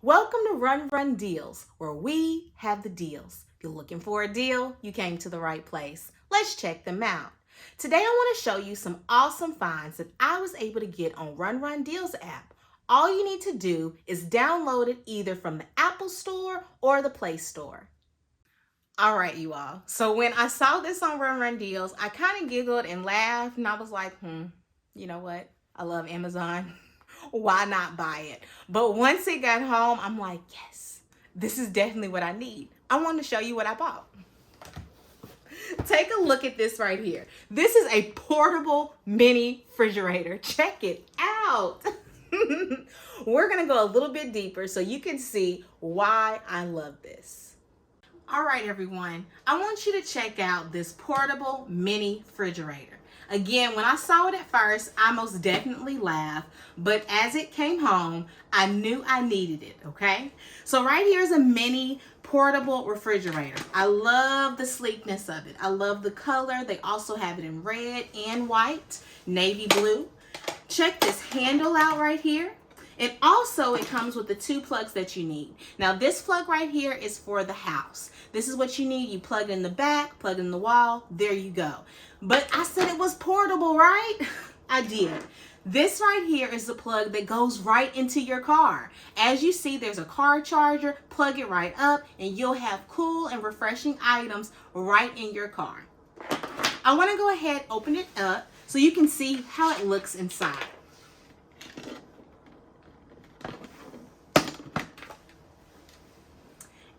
Welcome to Run Deals, where we have the deals. If you're looking for a deal, you came to the right place. Let's check them out. Today I want to show you some awesome finds that I was able to get on Run Deals app. All you need to do is download it either from the Apple Store or the Play Store. All right, you all. So when I saw this on Run Deals, I kind of giggled and laughed, and I was like, you know what? I love Amazon. Why not buy it? But once it got home, I'm like, yes, this is definitely what I need. I want to show you what I bought. Take a look at this right here. This is a portable mini refrigerator. Check it out. We're going to go a little bit deeper so you can see why I love this. All right, everyone, I want you to check out this portable mini refrigerator. Again, when I saw it at first, I most definitely laughed, but as it came home, I knew I needed it, okay? So right here is a mini portable refrigerator. I love the sleekness of it. I love the color. They also have it in red and white, navy blue. Check this handle out right here. And also it comes with the 2 plugs that you need. Now this plug right here is for the house. This is what you need. You plug it in the back, plug it in the wall, there you go. But I said it was portable, right? I did. This right here is the plug that goes right into your car. As you see, there's a car charger, plug it right up, and you'll have cool and refreshing items right in your car. I want to go ahead, open it up so you can see how it looks inside.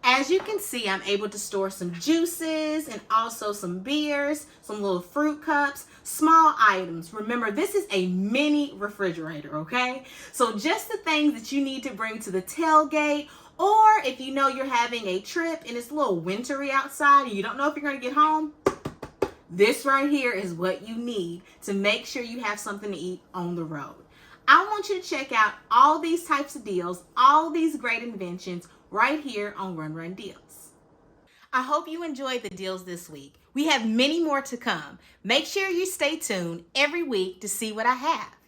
As you can see, I'm able to store some juices and also some beers, some little fruit cups, small items. Remember, this is a mini refrigerator, okay? So just the things that you need to bring to the tailgate, or if you know you're having a trip and it's a little wintry outside and you don't know if you're going to get home, this right here is what you need to make sure you have something to eat on the road. I want you to check out all these types of deals, all these great inventions right here on Run Deals. I hope you enjoyed the deals this week. We have many more to come. Make sure you stay tuned every week to see what I have.